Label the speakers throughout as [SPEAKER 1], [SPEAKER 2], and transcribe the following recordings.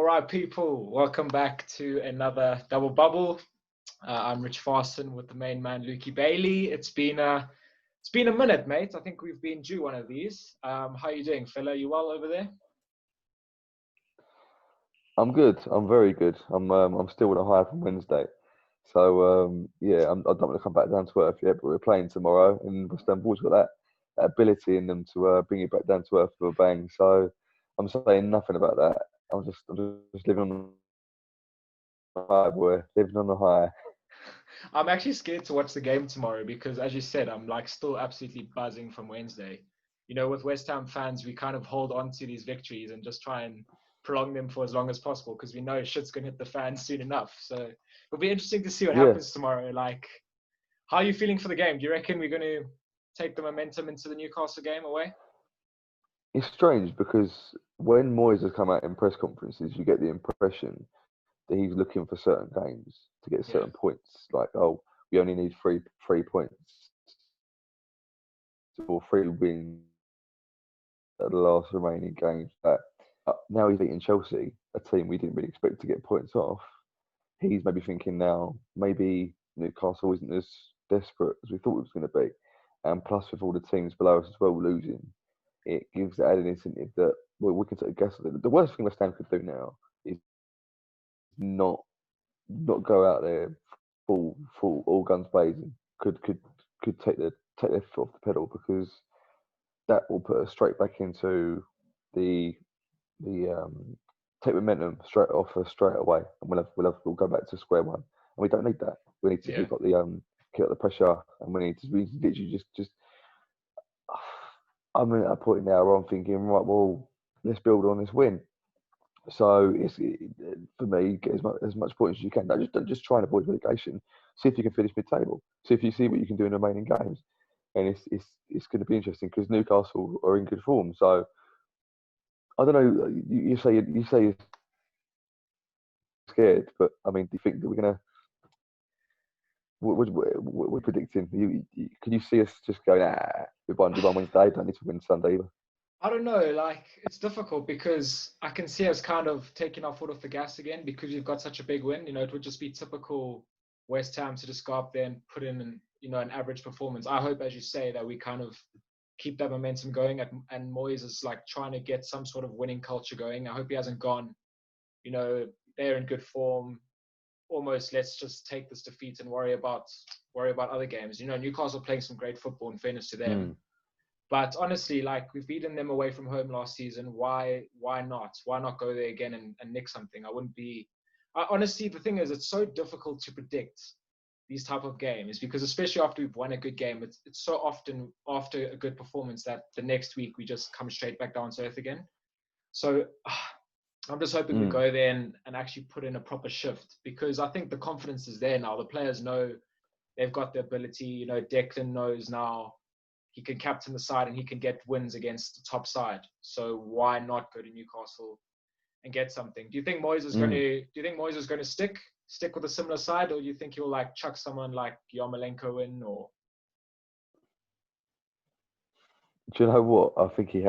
[SPEAKER 1] All right, people, welcome back to another Double Bubble. I'm Rich Farson with the main man, Lukey Bailey. It's been a minute, mate. I think we've been due one of these. How you doing, fella? You well over there?
[SPEAKER 2] I'm good. I'm very good. I'm still on a high from Wednesday. So yeah, I don't want to come back down to earth yet, but we're playing tomorrow, and West Ham Boys got that ability in them to bring it back down to earth with a bang. So I'm saying nothing about that. I'm just living on the high, boy. Living on the high.
[SPEAKER 1] I'm actually scared to watch the game tomorrow because, as you said, I'm like still absolutely buzzing from Wednesday. You know, with West Ham fans, we kind of hold on to these victories and just try and prolong them for as long as possible because we know shit's going to hit the fans soon enough. So it'll be interesting to see what
[SPEAKER 2] Yeah,
[SPEAKER 1] happens tomorrow. Like, how are you feeling for the game? Do you reckon we're going to take the momentum into the Newcastle game away?
[SPEAKER 2] it's strange because when Moyes has come out in press conferences, you get the impression that he's looking for certain games to get
[SPEAKER 1] Yeah.
[SPEAKER 2] certain points. Like, oh, we only need three points or three wins at the last remaining games. But now he's beating Chelsea, a team we didn't really expect to get points off. He's maybe thinking now maybe Newcastle isn't as desperate as we thought it was going to be. And plus, with all the teams below us as well losing, it gives the added incentive that well, we can take a guess at it. The worst thing West Ham could do now is not go out there full all guns blazing. Could take their foot off the pedal because that will put us straight back into the the take momentum straight off us straight away, and we'll go back to square one. And we don't need that. We need to
[SPEAKER 1] Yeah.
[SPEAKER 2] keep up the pressure, and we literally just. I'm at a point now where I'm thinking, right, well, let's build on this win. So for me, get as much points as you can. Don't just try and avoid relegation. See if you can finish mid-table. See what you can do in the remaining games, and it's going to be interesting because Newcastle are in good form. So I don't know. You say you're scared, but I mean, do you think that we're gonna? What we're predicting? Can you see us just going? We won Wednesday. Don't need to win Sunday either.
[SPEAKER 1] I don't know. Like, it's difficult because I can see us kind of taking our foot off the gas again because we've got such a big win. You know, it would just be typical West Ham to just go up there and put in an average performance. I hope, as you say, that we kind of keep that momentum going and Moyes is like trying to get some sort of winning culture going. I hope he hasn't gone, you know, they're in good form. Almost let's just take this defeat and worry about other games. You know, Newcastle playing some great football in fairness to them.
[SPEAKER 2] Mm,
[SPEAKER 1] But honestly, like we've beaten them away from home last season. Why not? Why not go there again and nick something? I wouldn't be. Honestly, the thing is, it's so difficult to predict these type of games because especially after we've won a good game, it's so often after a good performance that the next week we just come straight back down to earth again. So I'm just hoping we
[SPEAKER 2] mm,
[SPEAKER 1] go there and actually put in a proper shift because I think the confidence is there now. The players know they've got the ability. You know, Declan knows now he can captain the side and he can get wins against the top side. So why not go to Newcastle and get something? Do you think Moyes is going
[SPEAKER 2] mm.
[SPEAKER 1] to? Do you think Moyes is going to stick with a similar side, or do you think he'll like chuck someone like Yarmolenko in? Or
[SPEAKER 2] Do you know what? I think he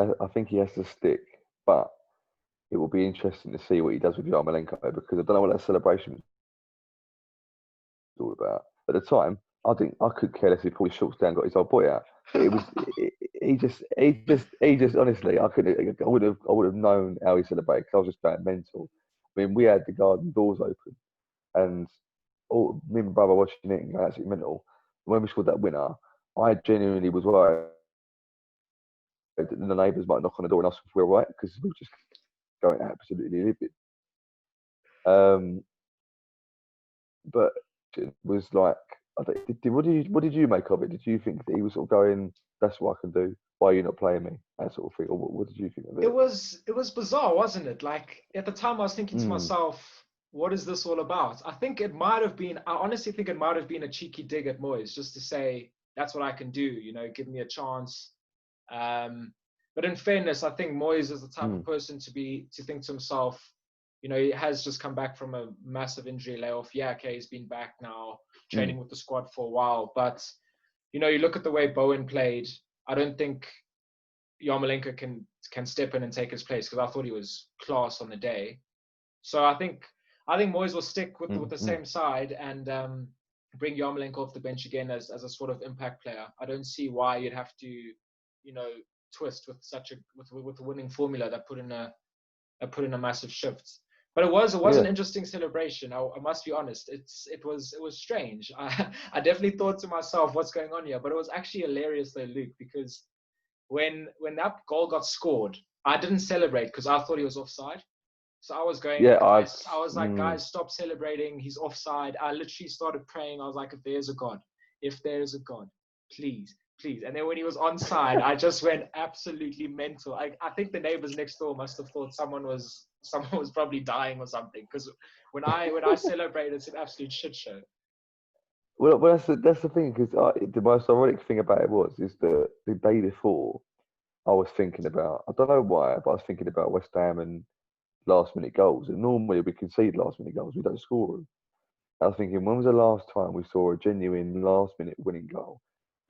[SPEAKER 2] has to stick, but it will be interesting to see what he does with Yarmolenko because I don't know what that celebration was all about. At the time, I think I could care less if he pulled his shorts down, and got his old boy out. But it was he just honestly, I would have known how he celebrated because I was just going mental. I mean, we had the garden doors open, and me and my brother watching it and going absolutely mental. When we scored that winner, I genuinely was worried that the neighbours might knock on the door and ask if we're all right because we were just going absolutely livid. Um, but it was like, I don't, what did you make of it? Did you think that he was sort of going, "That's what I can do. Why are you not playing me?" That sort of thing, or what did you think of
[SPEAKER 1] it
[SPEAKER 2] it?
[SPEAKER 1] was bizarre, wasn't it? Like at the time, I was thinking to
[SPEAKER 2] Mm,
[SPEAKER 1] myself, what is this all about? I think it might have been. I honestly think it might have been a cheeky dig at Moyes, just to say that's what I can do. You know, give me a chance. Um, but in fairness, I think Moyes is the type of
[SPEAKER 2] mm,
[SPEAKER 1] person to think to himself, you know, he has just come back from a massive injury layoff. Yeah, okay, he's been back now,
[SPEAKER 2] mm,
[SPEAKER 1] training with the squad for a while. But, you know, you look at the way Bowen played, I don't think Yarmolenko can step in and take his place because I thought he was class on the day. So I think Moyes will stick with the
[SPEAKER 2] Mm-hmm.
[SPEAKER 1] same side and bring Yarmolenko off the bench again as a sort of impact player. I don't see why you'd have to, twist with such a with a winning formula that put in a massive shift. But it was an
[SPEAKER 2] Yeah,
[SPEAKER 1] interesting celebration. I must be honest. It was strange. I definitely thought to myself, what's going on here? But it was actually hilarious though, Luke, because when that goal got scored, I didn't celebrate because I thought he was offside. So I was going,
[SPEAKER 2] yeah.
[SPEAKER 1] guys, I was like, guys, stop celebrating. He's offside. I literally started praying. I was like, if there is a God, please, please. And then when he was onside, I just went absolutely mental. I think the neighbors next door must have thought someone was probably dying or something. Because when I celebrated, it's an absolute shit show.
[SPEAKER 2] Well, that's the thing because the most ironic thing about it is that the day before I was thinking about, I don't know why, but I was thinking about West Ham and last minute goals. And normally we concede last minute goals, we don't score them. I was thinking, when was the last time we saw a genuine last minute winning goal?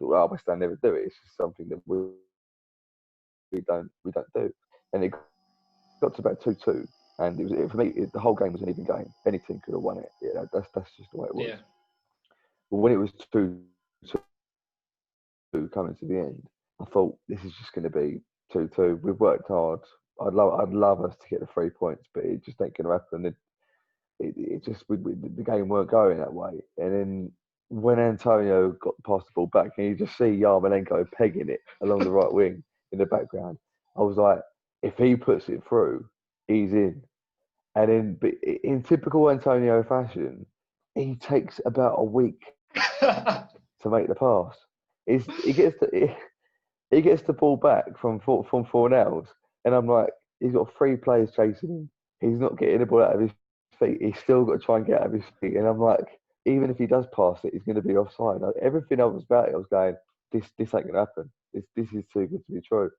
[SPEAKER 2] I thought, oh, West Ham never do it. It's just something that we don't do. And it got to about 2-2, and for me, the whole game was an even game. Any team could have won it. Yeah, that's just the way it was.
[SPEAKER 1] Yeah,
[SPEAKER 2] But when it was 2-2 coming to the end, I thought this is just going to be 2-2. We've worked hard. I'd love us to get the 3 points, but it just ain't going to happen. It just the game weren't going that way. And then when Antonio got past the ball back, and you just see Yarmolenko pegging it along the right wing in the background, I was like, if he puts it through, he's in. And then, but in typical Antonio fashion, he takes about a week to make the pass. He gets the ball back from 4 nails, and I'm like, he's got three players chasing him. He's not getting the ball out of his feet. He's still got to try and get out of his feet. And I'm like, even if he does pass it, he's going to be offside. Like, everything I was about it, I was going, this ain't going to happen. This is too good to be true.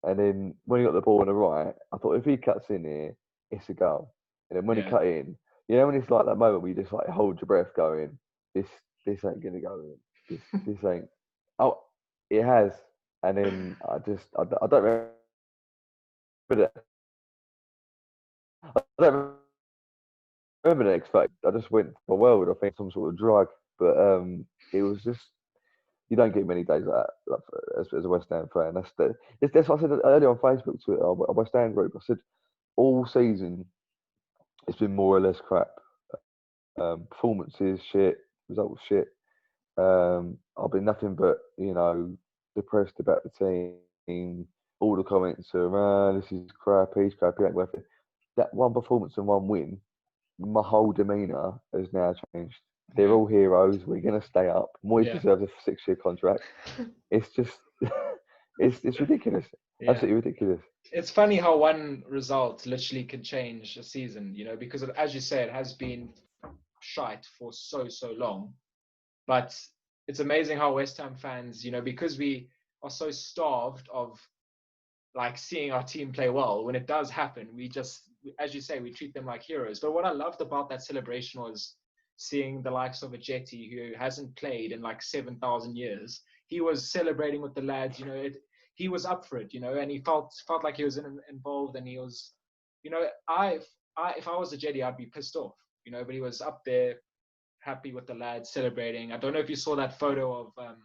[SPEAKER 2] And then when he got the ball on the right, I thought if he cuts in here, it's a goal. And then when he
[SPEAKER 1] yeah,
[SPEAKER 2] cut in, when it's like that moment where you just like hold your breath, going, this ain't going to go in. This ain't. Oh, it has. And then I don't remember that. I don't remember the next fight. I just went for a world. I think some sort of drug, but it was just you don't get many days like that as a West Ham fan. That's what I said earlier on Facebook to our West Ham group. I said all season it's been more or less crap. Performances shit, results shit. I've been nothing but depressed about the team. All the comments are, this is crap, he's crap, he ain't worth it. That one performance and one win, my whole demeanour has now changed. They're
[SPEAKER 1] yeah,
[SPEAKER 2] all heroes. We're going to stay up. Moyes
[SPEAKER 1] yeah,
[SPEAKER 2] deserves a 6-year contract. It's just, it's ridiculous.
[SPEAKER 1] yeah.
[SPEAKER 2] Absolutely ridiculous.
[SPEAKER 1] It's funny how one result literally can change a season, because as you say, it has been shite for so long. But it's amazing how West Ham fans, because we are so starved of like seeing our team play well, when it does happen, we just, as you say, we treat them like heroes. But what I loved about that celebration was seeing the likes of a Jetty who hasn't played in like 7,000 years. He was celebrating with the lads, he was up for it, and he felt like he was involved, and he was, if I was a Jetty, I'd be pissed off, but he was up there happy with the lads celebrating. I don't know if you saw that photo of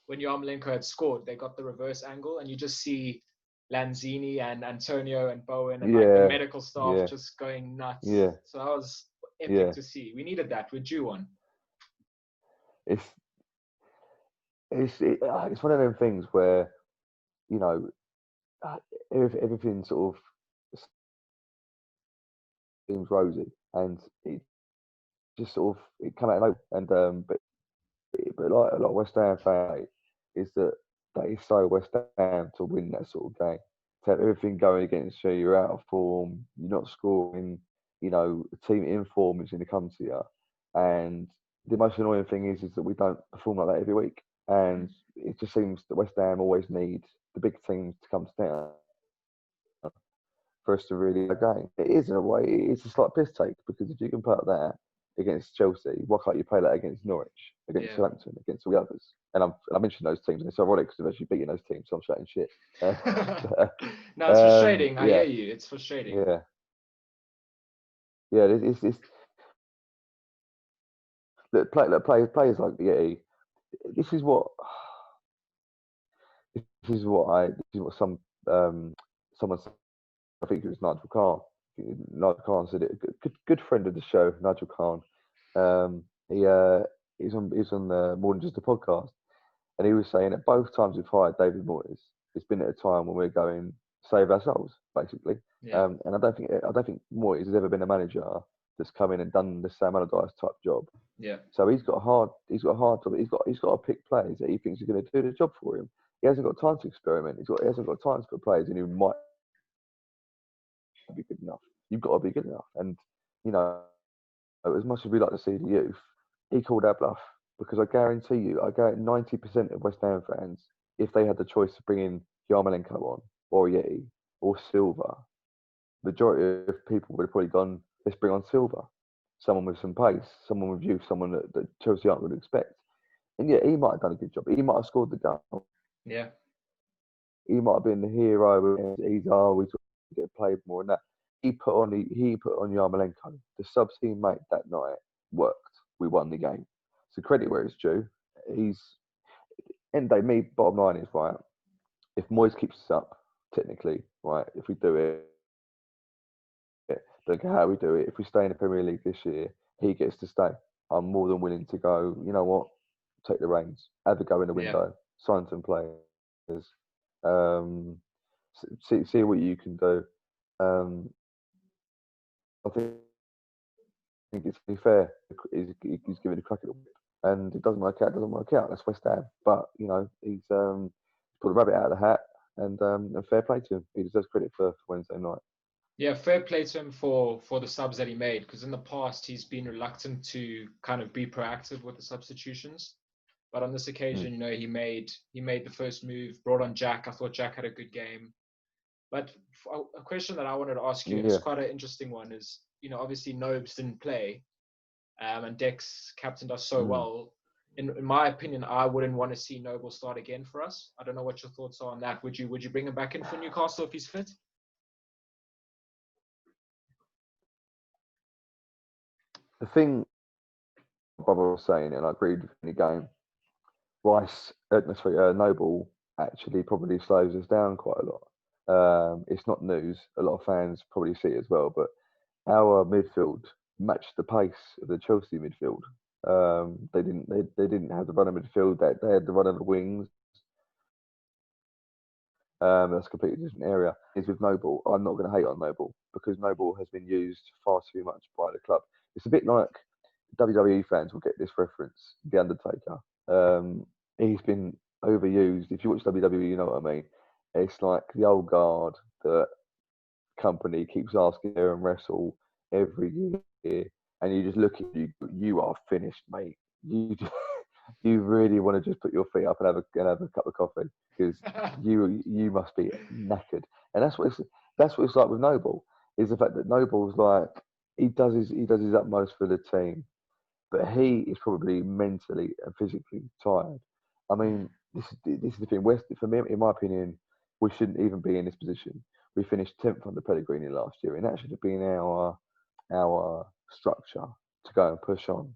[SPEAKER 1] when Yarmolenko had scored, they got the reverse angle, and you just see Lanzini and Antonio and Bowen and like the
[SPEAKER 2] Yeah,
[SPEAKER 1] medical staff
[SPEAKER 2] yeah,
[SPEAKER 1] just going nuts.
[SPEAKER 2] yeah,
[SPEAKER 1] So that was epic
[SPEAKER 2] yeah.
[SPEAKER 1] to see. We needed that. We're due one.
[SPEAKER 2] It's it's one of them things where you know uh, everything sort of seems rosy, and it just sort of it come out of nowhere. And but like a lot of West Ham fans is that is so West Ham to win that sort of game. To have everything going against you, you're out of form, you're not scoring, the team in form is going to come to you. And the most annoying thing is that we don't perform like that every week. And it just seems that West Ham always need the big teams to come to town for us to really win a game. It is in a way, it's a slight piss take because if you can put that against Chelsea, why can't you play that against Norwich, against
[SPEAKER 1] Yeah.
[SPEAKER 2] Southampton, against all the others? And I mentioned those teams, and it's ironic because they've actually beaten those teams, so I'm chatting shit.
[SPEAKER 1] No, it's frustrating. I hear
[SPEAKER 2] Yeah,
[SPEAKER 1] you. It's frustrating.
[SPEAKER 2] yeah. Yeah, it's players like Yeti. This is what this is what someone said. I think it was Nigel Khan. Nigel Khan said it. Good friend of the show, Nigel Khan. He he's on more than just a podcast, and he was saying that both times we've hired David Moyes, it's been at a time when we're going save our souls, basically.
[SPEAKER 1] Yeah,
[SPEAKER 2] And I don't think Moyes has ever been a manager that's come in and done the Sam Allardyce type job.
[SPEAKER 1] yeah,
[SPEAKER 2] So he's got a hard job. He's got to pick players that he thinks are going to do the job for him. He hasn't got time to experiment. He hasn't got time to put players in who might be good enough. You've got to be good enough. And you know, as much as we like to see the youth, he called our bluff because I guarantee 90% of West Ham fans, if they had the choice to bring in Yarmolenko on or Yeti or Silva, majority of people would have probably gone, let's bring on Silva, someone with some pace, someone with youth, someone that Chelsea aren't going to expect. And yeah, he might have done a good job. He might have scored the goal.
[SPEAKER 1] yeah,
[SPEAKER 2] He might have been the hero. And he's always get played more than that. He put on Yarmolenko. The subs he made that night worked. We won the game. So credit where it's due. He's end of the day. Me bottom line is right. If Moyes keeps us up, technically, right. If we do it, don't care how we do it. If we stay in the Premier League this year, he gets to stay. I'm more than willing to go. You know what? Take the reins. Have a go in the
[SPEAKER 1] yeah,
[SPEAKER 2] window. Sign some players. Um, see what you can do. Um, I think it's only fair. He's given a crack at it, and it doesn't work out. Doesn't work out. That's West Ham. But you know, he's put the rabbit out of the hat, and fair play to him. He deserves credit for Wednesday night.
[SPEAKER 1] yeah. Fair play to him for the subs that he made, because in the past he's been reluctant to kind of be proactive with the substitutions. But on this
[SPEAKER 2] Mm.
[SPEAKER 1] occasion, he made the first move, brought on Jack. I thought Jack had a good game. But a question that I wanted to ask you, and it's
[SPEAKER 2] Yeah.
[SPEAKER 1] quite an interesting one, is obviously Nobes didn't play, and Dex captained us so
[SPEAKER 2] Mm.
[SPEAKER 1] well. In my opinion, I wouldn't want to see Noble start again for us. I don't know what your thoughts are on that. Would you bring him back in for Newcastle if he's fit?
[SPEAKER 2] The thing brother was saying, and I agreed with the game. Noble actually probably slows us down quite a lot. It's not news. A lot of fans probably see it as well, but our midfield matched the pace of the Chelsea midfield. They didn't have the run of midfield. They had the run of the wings. That's a completely different area. Is with Noble. I'm not going to hate on Noble because Noble has been used far too much by the club. It's a bit like WWE fans will get this reference. The Undertaker. He's been overused. If you watch WWE, you know what I mean. It's like the old guard that company keeps asking to and wrestle every year, and you just look at you. You are finished, mate. You really want to just put your feet up and have a cup of coffee because you must be knackered. And that's what it's like with Noble. Is the fact that Noble's like he does his utmost for the team, but he is probably mentally and physically tired. I mean, this is the thing. West, for me, in my opinion, we shouldn't even be in this position. We finished 10th under Pellegrini last year, and that should have been our structure to go and push on.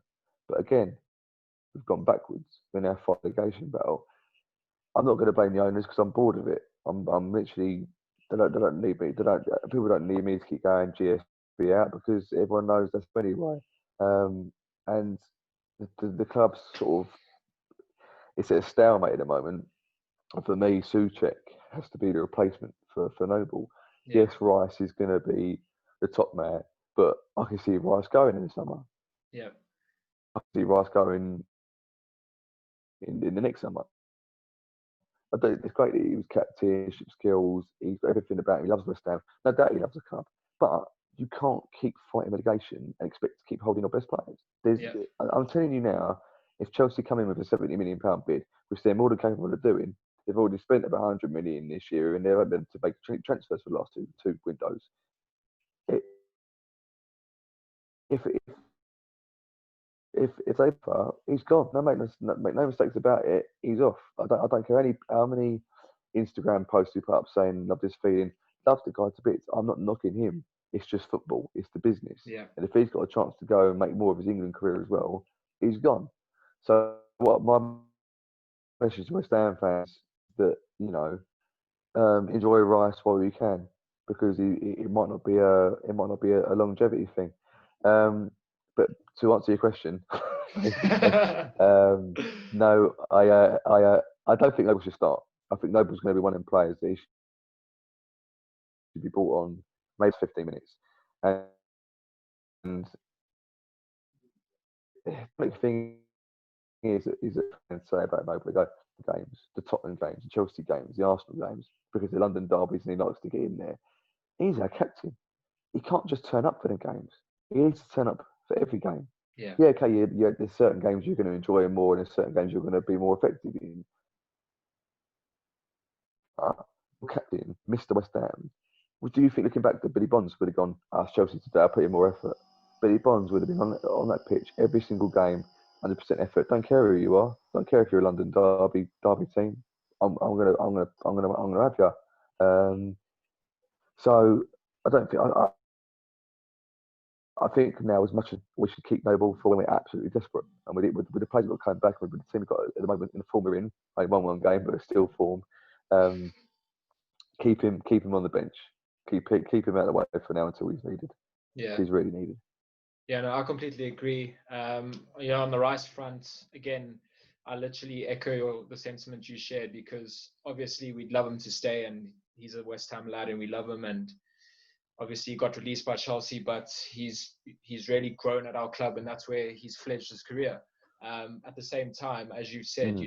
[SPEAKER 2] But again, we've gone backwards in our fight relegation battle. I'm not going to blame the owners because I'm bored of it. I'm literally they don't need me. People don't need me to keep going GSB out because everyone knows that's anyway. And the club's sort of it's at a stalemate at the moment. And for me, Suchek has to be the replacement for Noble.
[SPEAKER 1] Yeah,
[SPEAKER 2] Yes, Rice is going to be the top man, but I can see Rice going in the summer.
[SPEAKER 1] yeah,
[SPEAKER 2] I can see Rice going in the next summer. It's great that he was captain, leadership skills, he's got everything about him. He loves West Ham. No doubt he loves the club, but you can't keep fighting relegation and expect to keep holding your best players.
[SPEAKER 1] yeah,
[SPEAKER 2] I'm telling you now, if Chelsea come in with a £70 million bid, which they're more than capable of doing, they've already spent about 100 million this year, and they've had to make transfers for the last two windows. It, if if they he's gone. Make no mistakes about it. He's off. I don't care how many Instagram posts he put up saying love this feeling, love the guy to bits. I'm not knocking him. It's just football. It's the business.
[SPEAKER 1] Yeah.
[SPEAKER 2] And if he's got a chance to go and make more of his England career as well, he's gone. So what my message to West Ham fans that enjoy Rice while you can, because it might not be a longevity thing. Um, but to answer your question, basically, no, I don't think Noble should start. I think Noble's going to be one of them players that he should be brought on maybe 15 minutes. And the thing is that I can say about Noble, they go the games, the Tottenham games, the Chelsea games, the Arsenal games, because the London derbies and he likes to get in there. He's our captain. He can't just turn up for the games. He needs to turn up for every game.
[SPEAKER 1] Yeah.
[SPEAKER 2] Yeah, okay, there's certain games you're going to enjoy more, and there's certain games you're going to be more effective in. Captain, Mr. West Ham. Do you think, looking back, that Billy Bonds would have gone, Chelsea today, I'll put in more effort? Billy Bonds would have been on that pitch every single game, 100% effort. Don't care who you are. Don't care if you're a London derby team. I'm gonna have you. So I don't think I think now, as much as we should keep Noble for when we're absolutely desperate, and with the players that come back, with the team we've got at the moment in the form we're in, only won one game, but it's still form. Keep him on the bench. Keep him out of the way for now until he's needed.
[SPEAKER 1] Yeah.
[SPEAKER 2] He's really needed.
[SPEAKER 1] Yeah, no, I completely agree. On the Rice front, again, I literally echo the sentiment you shared, because obviously we'd love him to stay, and he's a West Ham lad and we love him, and obviously he got released by Chelsea, but he's really grown at our club, and that's where he's fledged his career. At the same time, as you said,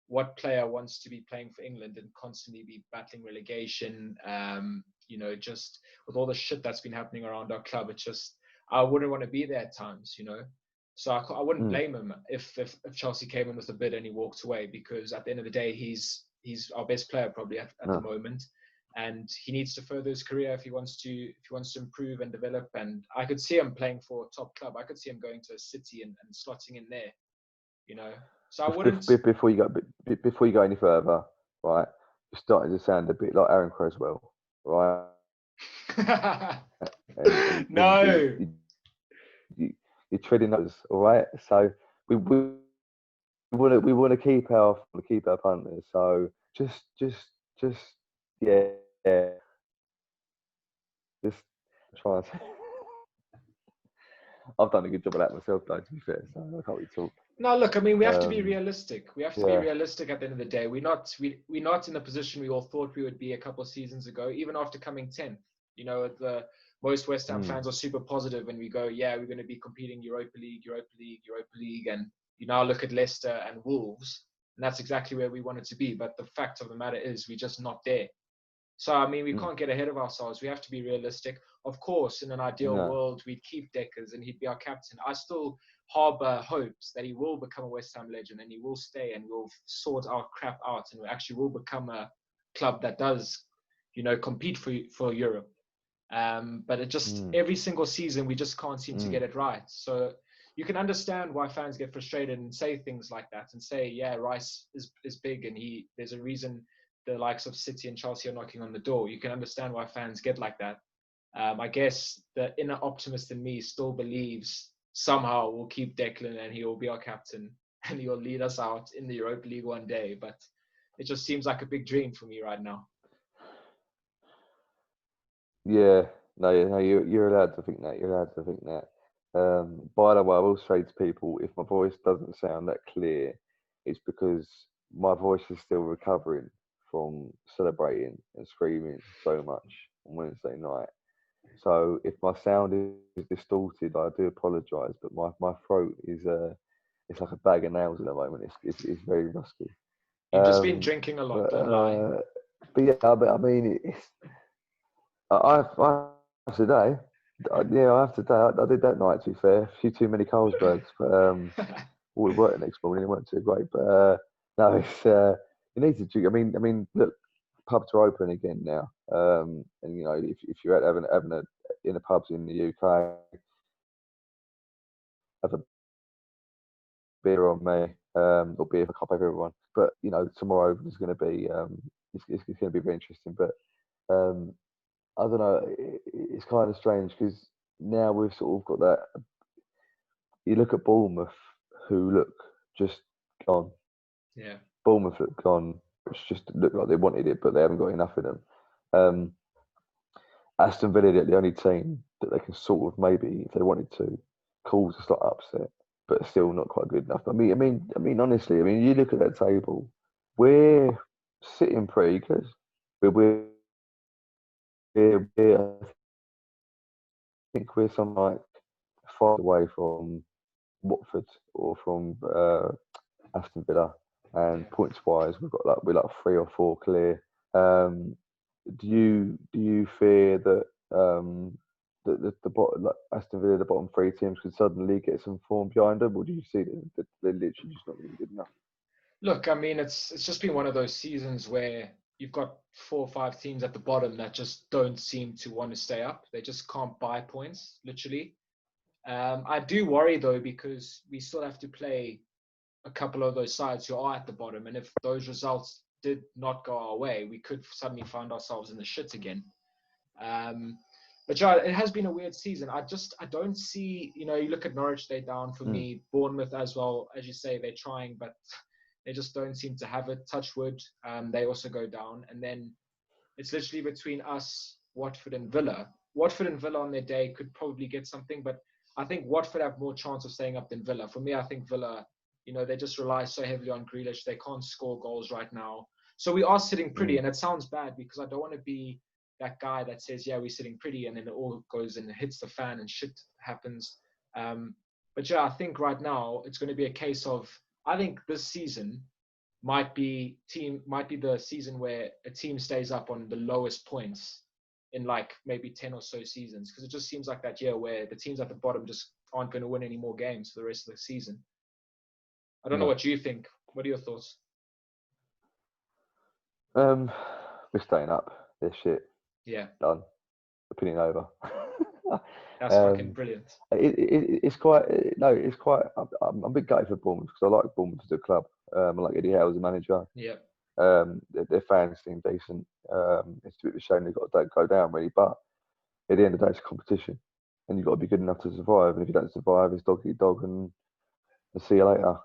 [SPEAKER 1] what player wants to be playing for England and constantly be battling relegation? Just with all the shit that's been happening around our club, it's just, I wouldn't want to be there at times, So I wouldn't blame him if Chelsea came in with a bid and he walked away, because at the end of the day, he's our best player probably at the moment, and he needs to further his career if he wants to improve and develop. And I could see him playing for a top club. I could see him going to a City and slotting in there, So I wouldn't.
[SPEAKER 2] Before you go any further, right? You're starting to sound a bit like Aaron Creswell, right?
[SPEAKER 1] No.
[SPEAKER 2] You're treading those, all right? So we want to keep our punters. So just yeah. Just try and. I've done a good job of that myself, though, to be fair. So I can't really talk.
[SPEAKER 1] No, look, I mean, we have to be realistic. We have to be
[SPEAKER 2] yeah.
[SPEAKER 1] realistic at the end of the day. We're not in the position we all thought we would be a couple of seasons ago, even after coming 10th. Most West Ham fans are super positive when we go, we're going to be competing Europa League. And you now look at Leicester and Wolves, and that's exactly where we wanted to be. But the fact of the matter is, we're just not there. So, I mean, we can't get ahead of ourselves. We have to be realistic. Of course, in an ideal world, we'd keep Deckers and he'd be our captain. I still harbor hopes that he will become a West Ham legend and he will stay and we'll sort our crap out and we actually will become a club that does, compete for Europe. But it just, every single season, we just can't seem to get it right. So you can understand why fans get frustrated and say things like that and say, Rice is big and there's a reason the likes of City and Chelsea are knocking on the door. You can understand why fans get like that. I guess the inner optimist in me still believes somehow we'll keep Declan and he will be our captain and he'll lead us out in the Europa League one day. But it just seems like a big dream for me right now.
[SPEAKER 2] Yeah, no, you're allowed to think that. You're allowed to think that. By the way, I will say to people, if my voice doesn't sound that clear, it's because my voice is still recovering from celebrating and screaming so much on Wednesday night. So if my sound is distorted, I do apologise. But my throat is it's like a bag of nails at the moment. It's very rusty.
[SPEAKER 1] You've just been drinking a lot, don't lie.
[SPEAKER 2] But yeah, I mean, I have today. I have today. I did that night. To be fair, a few too many Carlsbergs, but we worked the next morning. It weren't too great, but no, it's you need to drink. I mean, look, pubs are open again now, and if you're out having a in the pubs in the UK, have a beer on me, or beer for a cup of everyone. But tomorrow is going to be it's going to be very interesting. But I don't know. it's kind of strange because now we've sort of got that. You look at Bournemouth, who look just gone.
[SPEAKER 1] Yeah.
[SPEAKER 2] Bournemouth look gone, which just look like they wanted it, but they haven't got enough of them. Um, Aston Villa are the only team that they can sort of maybe, if they wanted to, cause a slight upset, but still not quite good enough. Honestly, you look at that table, we're sitting pretty good. I think we're some like far away from Watford or from Aston Villa, and
[SPEAKER 1] Yeah.
[SPEAKER 2] points wise, we're like 3 or 4 clear. Um, do you fear that the bottom, like Aston Villa, the bottom 3 teams could suddenly get some form behind them, or do you see that they're literally just not going to be good enough?
[SPEAKER 1] Look, I mean, it's just been one of those seasons where you've got 4 or 5 teams at the bottom that just don't seem to want to stay up. They just can't buy points, literally. I do worry though because we still have to play a couple of those sides who are at the bottom, and if those results did not go our way, we could suddenly find ourselves in the shit again. Um, but yeah, it has been a weird season. I don't see, you look at Norwich, they're down for
[SPEAKER 2] Mm.
[SPEAKER 1] me. Bournemouth as well, as you say, they're trying, but they just don't seem to have it. Touch wood, they also go down. And then it's literally between us, Watford and Villa. Watford and Villa on their day could probably get something, but I think Watford have more chance of staying up than Villa. For me, I think Villa, they just rely so heavily on Grealish. They can't score goals right now. So we are sitting pretty,
[SPEAKER 2] Mm.
[SPEAKER 1] and it sounds bad because I don't want to be that guy that says, yeah, we're sitting pretty, and then it all goes and hits the fan and shit happens. But yeah, I think right now it's going to be a case of, I think this season might be the season where a team stays up on the lowest points in like maybe 10 or so seasons, because it just seems like that year where the teams at the bottom just aren't going to win any more games for the rest of the season. I don't know
[SPEAKER 2] No.
[SPEAKER 1] what you think. What are your thoughts?
[SPEAKER 2] Um, we're staying up. This shit
[SPEAKER 1] Yeah,
[SPEAKER 2] done. Opinion over.
[SPEAKER 1] that's fucking
[SPEAKER 2] um,
[SPEAKER 1] brilliant.
[SPEAKER 2] it's quite no, it's quite. I'm a big guy for Bournemouth because I like Bournemouth as a club. I like Eddie Howe as a manager.
[SPEAKER 1] Yeah,
[SPEAKER 2] Their fans seem decent. It's a bit of a shame they've got to go down really, but at the end of the day, it's a competition, and you've got to be good enough to survive. And if you don't survive, it's dog eat dog, and I'll see you later.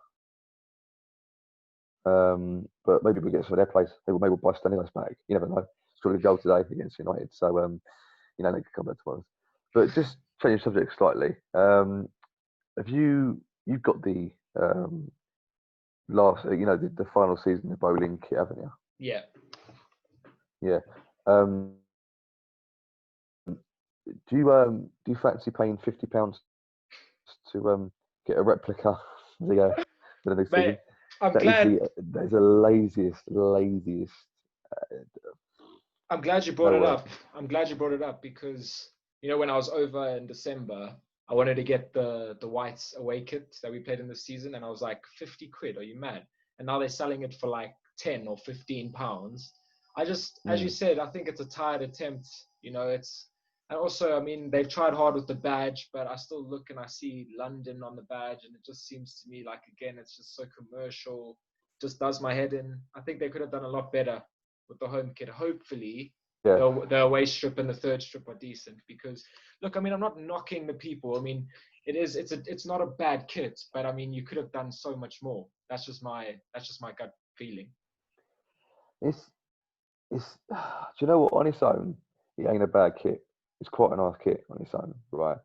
[SPEAKER 2] But maybe we get some of their place. Maybe we'll buy Stanislas back. You never know. Scored a goal today against United, so they could come back to us. But just change subject slightly. Have you've got the last the final season of bowling kit, haven't you?
[SPEAKER 1] yeah.
[SPEAKER 2] Yeah. Um, do you fancy paying £50 to get a replica of the next
[SPEAKER 1] Mate,
[SPEAKER 2] season?
[SPEAKER 1] I'm
[SPEAKER 2] That is
[SPEAKER 1] glad.
[SPEAKER 2] the laziest.
[SPEAKER 1] I'm glad you brought
[SPEAKER 2] No
[SPEAKER 1] it
[SPEAKER 2] words.
[SPEAKER 1] up. I'm glad you brought it up because when I was over in December, I wanted to get the whites away kit that we played in the season, and I was like, 50 quid, are you mad? And now they're selling it for like 10 or 15 pounds. I just, as you
[SPEAKER 2] Mm.
[SPEAKER 1] said, I think it's a tired attempt. It's, and also, I mean, they've tried hard with the badge, but I still look and I see London on the badge, and it just seems to me like, again, it's just so commercial, just does my head in. I think they could have done a lot better with the home kit. Hopefully,
[SPEAKER 2] Yeah.
[SPEAKER 1] the away strip and the third strip are decent because, look, I mean, I'm not knocking the people. I mean, it's not a bad kit, but I mean, you could have done so much more. That's just my gut feeling.
[SPEAKER 2] It's it's. Do you know what? On its own, it ain't a bad kit. It's quite a nice kit on its own, right?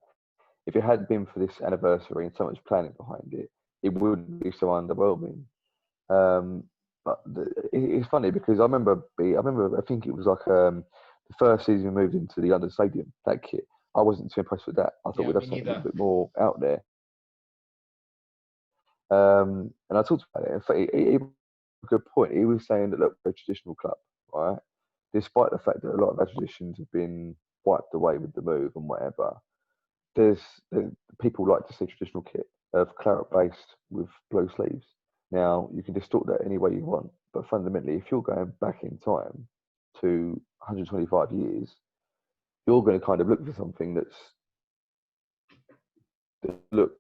[SPEAKER 2] If it hadn't been for this anniversary and so much planning behind it, it wouldn't be so underwhelming. Um, but it's funny because I think it was like the first season we moved into the London Stadium. That kit, I wasn't too impressed with that. I thought
[SPEAKER 1] Yeah,
[SPEAKER 2] we'd
[SPEAKER 1] me
[SPEAKER 2] have something a little
[SPEAKER 1] neither.
[SPEAKER 2] bit more out there. And I talked about it. In fact, he was a good point. He was saying that look, we're a traditional club, right? Despite the fact that a lot of our traditions have been wiped away with the move and whatever, there's people like to see traditional kit of claret based with blue sleeves. Now you can distort that any way you want, but fundamentally, if you're going back in time to 125 years, you're going to kind of look for something that looks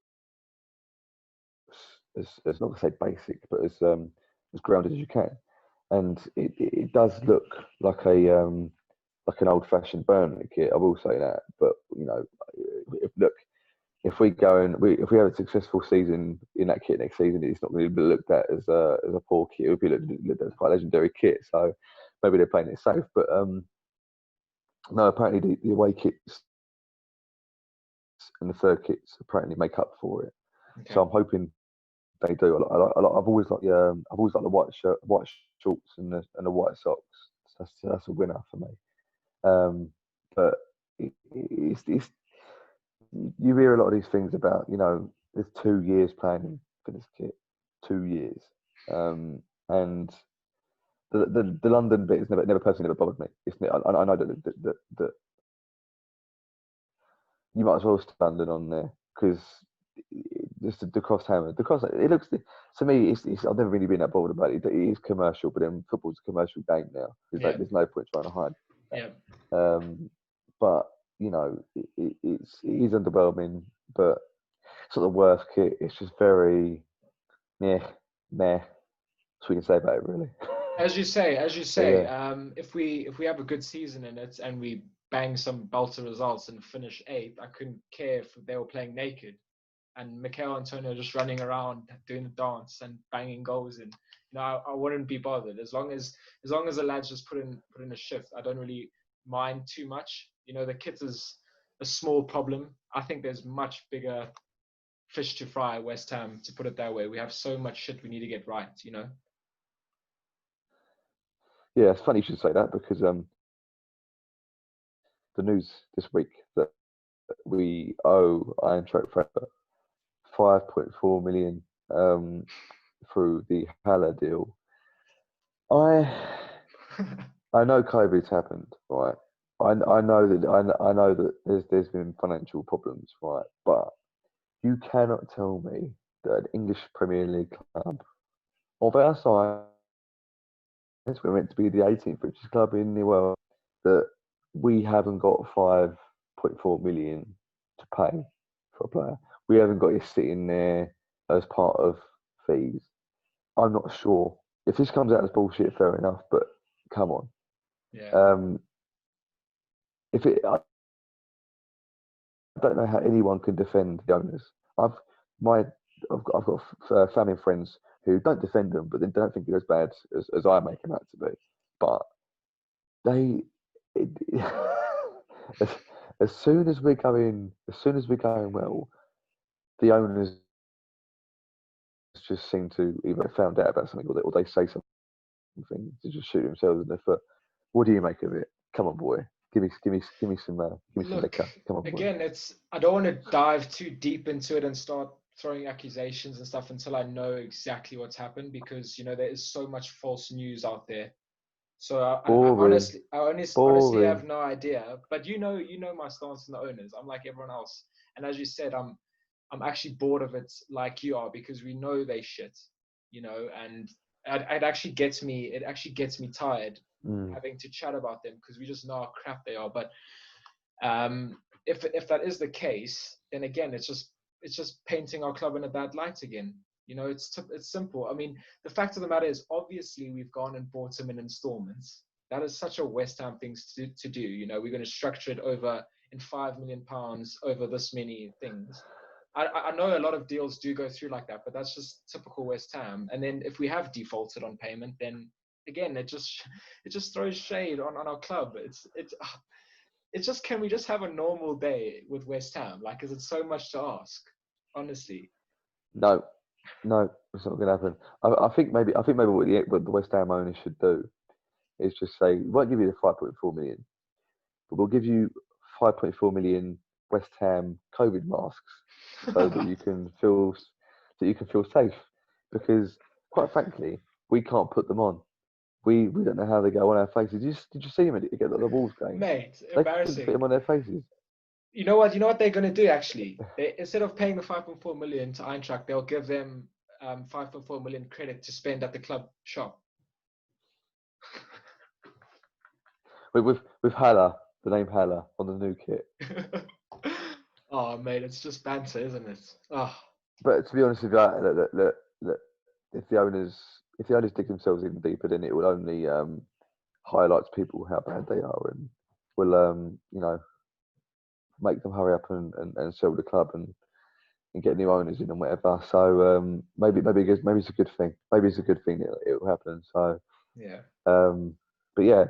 [SPEAKER 2] as not to say basic, but as grounded as you can. And it does look like like an old-fashioned Burnley kit. I will say that, but you know, look, if we go and if we have a successful season in that kit next season, it's not going to be looked at as a poor kit. It will be looked at as quite a legendary kit. So maybe they're playing it safe, but no, apparently the away kits and the third kits apparently make up for it.
[SPEAKER 1] Okay.
[SPEAKER 2] So I'm hoping they do. I've always liked the white shirt, white shorts, and the white socks. That's a winner for me. But it's you hear a lot of these things about, you know, there's 2 years planning for this kit, 2 years, and the London bit has never personally bothered me. I know that you might as well stick London on there because just the cross hammer, it looks to me. I've never really been that bothered about it. It is commercial, but then football's a commercial game now. There's no point trying to hide that.
[SPEAKER 1] Yeah.
[SPEAKER 2] But you know, it is underwhelming. But it's not the worst kit. It's just very meh. That's what we can say about it, really.
[SPEAKER 1] As you say,
[SPEAKER 2] Yeah.
[SPEAKER 1] if we have a good season in it and we bang some belter results and finish 8th, I couldn't care if they were playing naked and Mikel Antonio just running around doing the dance and banging goals, and you know, I wouldn't be bothered as long as the lads just put in a shift. I don't really mind too much. You know, the kit is a small problem. I think there's much bigger fish to fry at West Ham, to put it that way. We have so much shit we need to get right, you know.
[SPEAKER 2] Yeah, it's funny you should say that because the news this week that we owe Eintracht Frankfurt 5.4 million through the Haller deal. I know COVID's happened, right? I know that there's been financial problems, right? But you cannot tell me that an English Premier League club of our size, we're meant to be the 18th richest club in the world, that we haven't got 5.4 million to pay for a player. We haven't got it sitting there as part of fees. I'm not sure. If this comes out as bullshit, fair enough, but come on.
[SPEAKER 1] Yeah.
[SPEAKER 2] I don't know how anyone can defend the owners. I've got family and friends who don't defend them, but they don't think they're as bad as I make them out to be. But as, as soon as we're going well, the owners just seem to either found out about something or they say something to just shoot themselves in the foot. What do you make of it? Come on, boy. Give me some liquor. Come on, boy.
[SPEAKER 1] Again, I don't want to dive too deep into it and start throwing accusations and stuff until I know exactly what's happened, because you know there is so much false news out there. So I honestly have no idea. But you know my stance on the owners. I'm like everyone else, and as you said, I'm actually bored of it, like you are, because we know they shit, you know, and it actually gets me tired having to chat about them because we just know how crap they are. But if that is the case, then again, it's just painting our club in a bad light again. You know, it's simple. I mean, the fact of the matter is, obviously, we've gone and bought him in installments. That is such a West Ham thing to do. You know, we're going to structure it over in £5 million over this many things. I know a lot of deals do go through like that, but that's just typical West Ham. And then if we have defaulted on payment, then again, it just throws shade on our club. It's just, can we just have a normal day with West Ham? Like, is it so much to ask? Honestly.
[SPEAKER 2] No, it's not going to happen. I think maybe what the West Ham owners should do is just say, we won't give you the 5.4 million, but we'll give you 5.4 million West Ham COVID masks so that you can feel safe. Because quite frankly, we can't put them on. We don't know how they go on our faces. Did you see them at the Wolves game?
[SPEAKER 1] Mate,
[SPEAKER 2] they couldn't fit them on their faces.
[SPEAKER 1] You know what they're going to do, actually? Instead of paying the 5.4 million to Eintracht, they'll give them 5.4 million credit to spend at the club shop.
[SPEAKER 2] with Haller, the name Haller on the new kit.
[SPEAKER 1] Oh, mate, it's just banter, isn't it? Oh.
[SPEAKER 2] But to be honest with you, look, if the owners dig themselves even deeper, then it will only highlight to people how bad they are, and will, you know, make them hurry up and sell the club and get new owners in and whatever. So maybe it's a good thing. Maybe it's a good thing that it will happen. So
[SPEAKER 1] Yeah.
[SPEAKER 2] but yeah,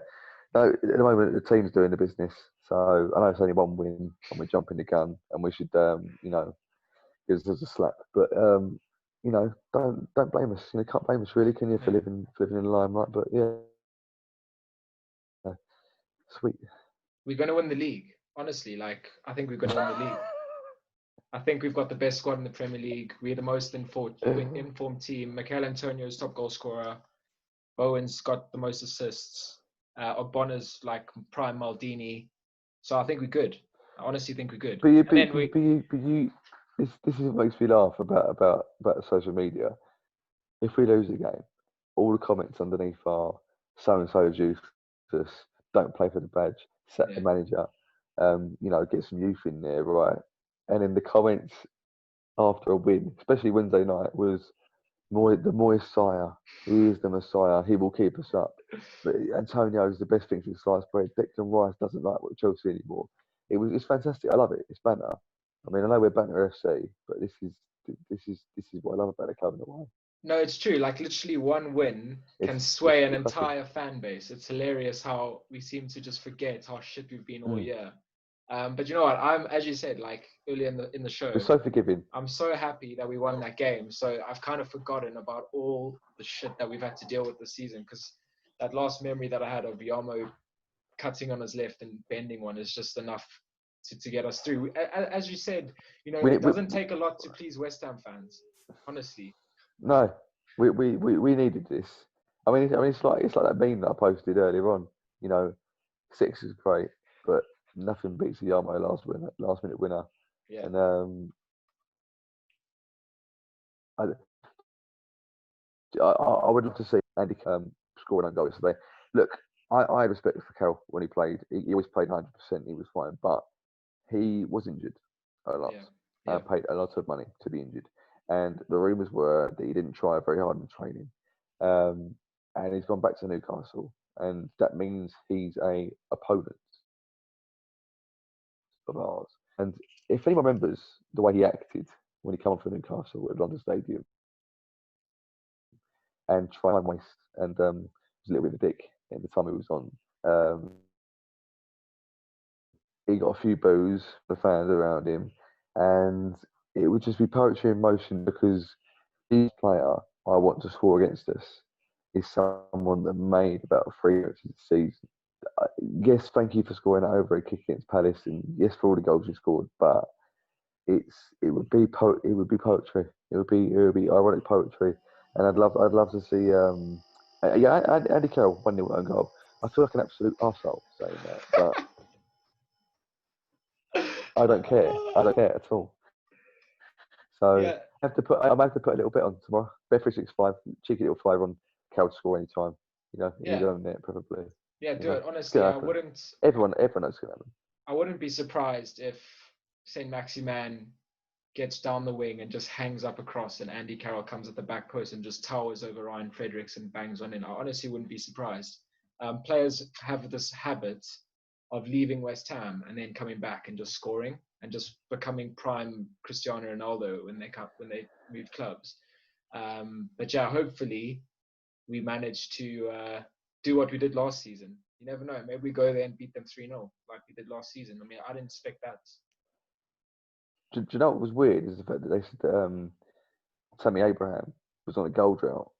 [SPEAKER 2] no, at the moment the team's doing the business. So I know it's only one win and we're jumping the gun and we should you know, give us a slap. But you know, don't blame us. You know, can't blame us really, can you, for
[SPEAKER 1] Yeah.
[SPEAKER 2] living in the limelight? But yeah, sweet.
[SPEAKER 1] We're going to win the league. Honestly, like, I think we're going to win the league. I think we've got the best squad in the Premier League. We're the most informed team. Mikel Antonio's top goal scorer. Bowen's got the most assists. Ogbonna's like prime Maldini. So I think we're good. I honestly think we're good.
[SPEAKER 2] But you,
[SPEAKER 1] And then we,
[SPEAKER 2] but you, this is what makes me laugh about social media. If we lose a game, all the comments underneath are so and so is useless, don't play for the badge, set the
[SPEAKER 1] yeah,
[SPEAKER 2] manager, you know, get some youth in there, right? And then the comments after a win, especially Wednesday night, was the Messiah. He is the Messiah. He will keep us up. But Antonio is the best thing since sliced bread. Declan Rice doesn't like Chelsea anymore. It's fantastic. I love it. It's banter. I mean, I know we're banter FC, but this is what I love about the club in a way.
[SPEAKER 1] no, it's true. Like literally one win can
[SPEAKER 2] It's
[SPEAKER 1] sway an
[SPEAKER 2] cracking.
[SPEAKER 1] entire fan base. It's hilarious how we seem to just forget how shit we've been all
[SPEAKER 2] Mm.
[SPEAKER 1] year. But you know what? I'm, as you said, like earlier in the
[SPEAKER 2] We're
[SPEAKER 1] show,
[SPEAKER 2] so forgiving.
[SPEAKER 1] I'm so happy that we won that game. So I've kind of forgotten about all the shit that we've had to deal with this season, because that last memory that I had of Yamo cutting on his left and bending one is just enough to get us through. As you said, you know,
[SPEAKER 2] We,
[SPEAKER 1] it
[SPEAKER 2] we
[SPEAKER 1] doesn't take a lot to please West Ham fans, honestly.
[SPEAKER 2] no, we needed this. It's like that meme that I posted earlier on. You know, six is great, but nothing beats the Yamo last minute winner.
[SPEAKER 1] Yeah,
[SPEAKER 2] And I, I would love to see Andy score an own goal yesterday. Look, I had respect for Carroll when he played. He always played 100%. He was fine, but he was injured a lot.
[SPEAKER 1] yeah, yeah.
[SPEAKER 2] Paid a lot of money to be injured, and the rumours were that he didn't try very hard in training. And he's gone back to Newcastle, and that means he's a opponent of ours. And if anyone remembers the way he acted when he came on for Newcastle at London Stadium and tried and waste and was a little bit of a dick at the time he was on. He got a few boos, the fans around him, and it would just be poetry in motion because this player I want to score against us is someone that made about 3 minutes of the season. Yes, thank you for scoring that over a kick against Palace, and yes for all the goals you scored, but it would be poetry. It would be ironic poetry, and I'd love to see yeah, Andy Carroll 1-0 own goal. I feel like an absolute arsehole saying that, but I don't care. I don't care at all. So
[SPEAKER 1] Yeah,
[SPEAKER 2] I might have to put a little bit on tomorrow. Bet365, cheeky little flyer on Carroll to score anytime. You know, in his
[SPEAKER 1] yeah,
[SPEAKER 2] own net probably.
[SPEAKER 1] yeah.
[SPEAKER 2] You
[SPEAKER 1] Do
[SPEAKER 2] know,
[SPEAKER 1] it
[SPEAKER 2] it's
[SPEAKER 1] honestly.
[SPEAKER 2] gonna
[SPEAKER 1] I
[SPEAKER 2] happen.
[SPEAKER 1] wouldn't.
[SPEAKER 2] Everyone knows it's gonna happen.
[SPEAKER 1] I wouldn't be surprised if Saint Maximan gets down the wing and just hangs up across, and Andy Carroll comes at the back post and just towers over Ryan Fredericks and bangs on in. I honestly wouldn't be surprised. Players have this habit of leaving West Ham and then coming back and just scoring and just becoming prime Cristiano Ronaldo when they move clubs. But yeah, hopefully we manage to do what we did last season. You never know. Maybe we go there and beat them 3-0 like we did last season. I mean, I didn't expect that.
[SPEAKER 2] Do you know what was weird is the fact that they said that Tammy Abraham was on a goal drought,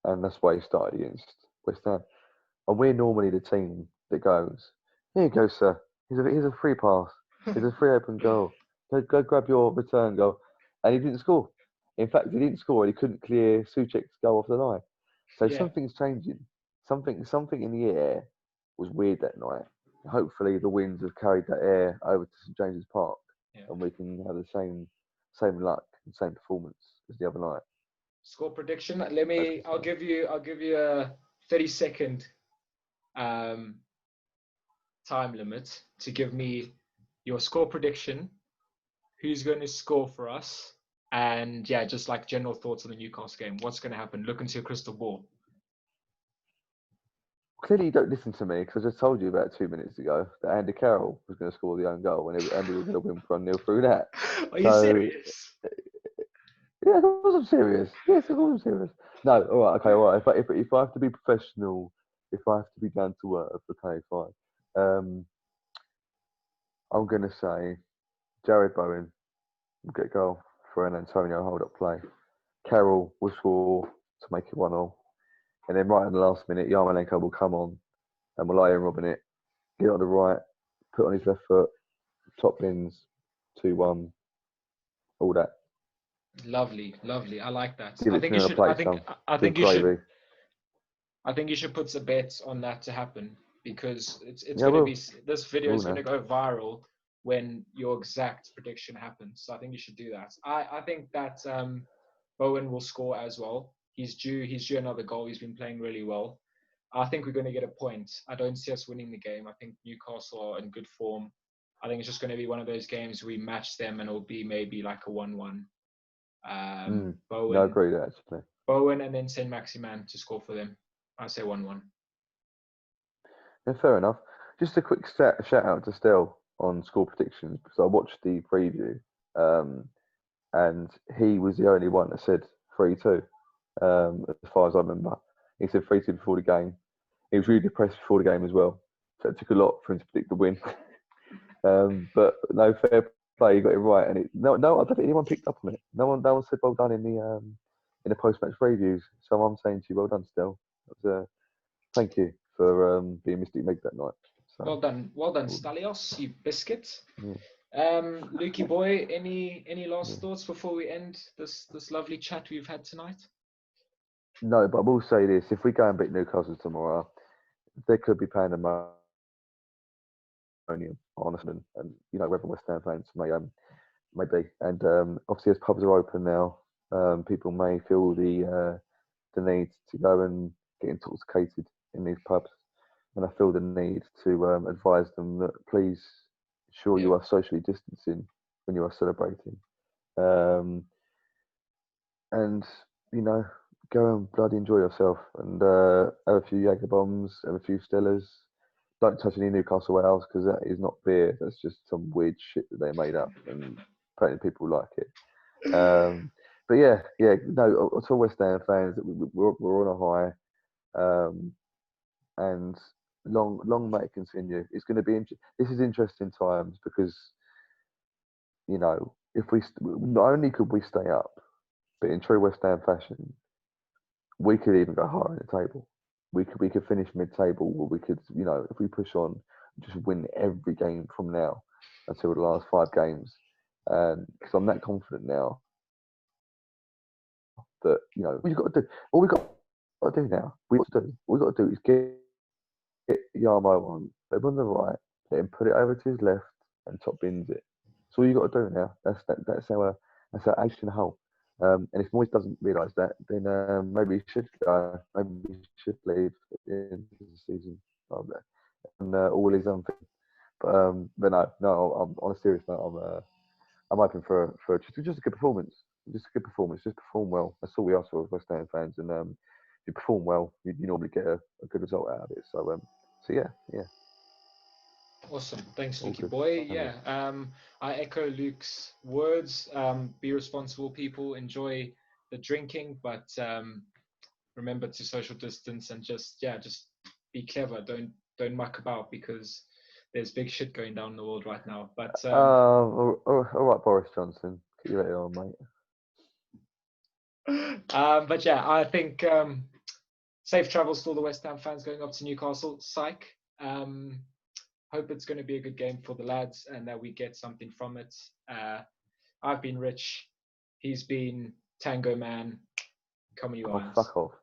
[SPEAKER 2] and that's why he started against West Ham. And we're normally the team that goes, here you go, sir. Here's a free pass. Here's a free open goal. Go grab your return goal. And he didn't score. In fact, he didn't score and he couldn't clear Suchek's goal off the line. So
[SPEAKER 1] Yeah.
[SPEAKER 2] something's changing. Something in the air was weird that night. Hopefully the winds have carried that air over to St James's Park
[SPEAKER 1] Yeah.
[SPEAKER 2] and we can have the same luck and same performance as the other night.
[SPEAKER 1] Score prediction.
[SPEAKER 2] Hopefully
[SPEAKER 1] I'll
[SPEAKER 2] so.
[SPEAKER 1] give you a 30-second time limit to give me your score prediction, who's going to score for us, and yeah, just like general thoughts on the Newcastle game. What's going to happen? Look into your crystal ball.
[SPEAKER 2] clearly you don't listen to me because I just told you about 2 minutes ago that Andy Carroll was going to score the own goal and Andy was going to win 1-0 through that.
[SPEAKER 1] Are you
[SPEAKER 2] So
[SPEAKER 1] serious?
[SPEAKER 2] yeah, of course I'm serious. Yes, of course I'm serious. No, all right, okay, all right. If I have to be professional, if I have to be down to earth, okay, fine. I'm going to say Jared Bowen will get a goal for an Antonio hold-up play. Carroll will score to make it 1-0. And then right in the last minute, Yarmolenko will come on and will lie in robbing it, get on the right, put on his left foot, top bins, 2-1, all that.
[SPEAKER 1] Lovely, lovely. I like that.
[SPEAKER 2] Give
[SPEAKER 1] I
[SPEAKER 2] it to
[SPEAKER 1] think
[SPEAKER 2] me
[SPEAKER 1] you
[SPEAKER 2] on a
[SPEAKER 1] should. I
[SPEAKER 2] plate,
[SPEAKER 1] think.
[SPEAKER 2] son.
[SPEAKER 1] I
[SPEAKER 2] Big
[SPEAKER 1] think you should.
[SPEAKER 2] gravy.
[SPEAKER 1] I think you should put some bets on that to happen because it's
[SPEAKER 2] Yeah,
[SPEAKER 1] going to be,
[SPEAKER 2] well,
[SPEAKER 1] this video
[SPEAKER 2] all
[SPEAKER 1] is going
[SPEAKER 2] now.
[SPEAKER 1] to go viral when your exact prediction happens. So I think you should do that. I think that Bowen will score as well. He's due another goal. He's been playing really well. I think we're going to get a point. I don't see us winning the game. I think Newcastle are in good form. I think it's just going to be one of those games we match them and it'll be maybe like a 1-1.
[SPEAKER 2] No, I
[SPEAKER 1] Bowen,
[SPEAKER 2] agree with that, actually.
[SPEAKER 1] Bowen, and then Saint Maximan to score for them. I say 1-1.
[SPEAKER 2] Yeah, fair enough. Just a quick shout out to Stel on score predictions because I watched the preview, and he was the only one that said 3-2. As far as I remember, he said 3-2 before the game. He was really depressed before the game as well, so it took a lot for him to predict the win. But no, fair play, he got it right, and no, I don't think anyone picked up on it. No one said well done in the post-match previews. So I'm saying to you, well done, Stel. Thank you for being Mystic Meg that night. So,
[SPEAKER 1] Well done, Stalios, you biscuit.
[SPEAKER 2] yeah,
[SPEAKER 1] Lukey boy, any
[SPEAKER 2] yeah.
[SPEAKER 1] last thoughts before we end this lovely chat we've had tonight?
[SPEAKER 2] No, but I will say this: if we go and beat Newcastle tomorrow, they could be pandemonium, honestly, and whether West Ham fans may be. And obviously, as pubs are open now, people may feel the need to go and get intoxicated in these pubs. And I feel the need to advise them that please ensure
[SPEAKER 1] Yeah,
[SPEAKER 2] you are socially distancing when you are celebrating. Um, and, go and bloody enjoy yourself and have a few Jager bombs, have a few Stellas. Don't touch any Newcastle Ales because that is not beer. That's just some weird shit that they made up and apparently people like it. But yeah, no, to all West Ham fans, we're on a high. And long may it continue. It's going to be. This is interesting times because if not only could we stay up, but in true West Ham fashion, we could even go higher in the table. We could finish mid-table, or we could if we push on, just win every game from now until the last 5 games. Because I'm that confident now that what you got to do. All we got to do now. What we got to do is get Yarmo on the right, let him put it over to his left, and top bins it. That's all you got to do now. That's our ace in the hole. And if Moyes doesn't realise that, then maybe he should go. Maybe he should leave at the end of the season. And all his own thing. But no. I'm on a serious note. I'm hoping for just a good performance. Just a good performance. Just perform well. That's all we ask for as West Ham fans. And if you perform well, you normally get a good result out of it. So yeah,
[SPEAKER 1] awesome. Thanks,
[SPEAKER 2] all
[SPEAKER 1] Lukey
[SPEAKER 2] good.
[SPEAKER 1] boy.
[SPEAKER 2] Lovely.
[SPEAKER 1] Yeah, I echo Luke's words. Be responsible, people. Enjoy the drinking, but remember to social distance and just be clever. Don't muck about because there's big shit going down in the world right now. But
[SPEAKER 2] All right, Boris Johnson, get your head on, mate.
[SPEAKER 1] but yeah, I think safe travels to all the West Ham fans going up to Newcastle. Psych. Hope it's going to be a good game for the lads and that we get something from it. I've been Rich. He's been Tango Man. Come on, you
[SPEAKER 2] Oh,
[SPEAKER 1] irons.
[SPEAKER 2] fuck off.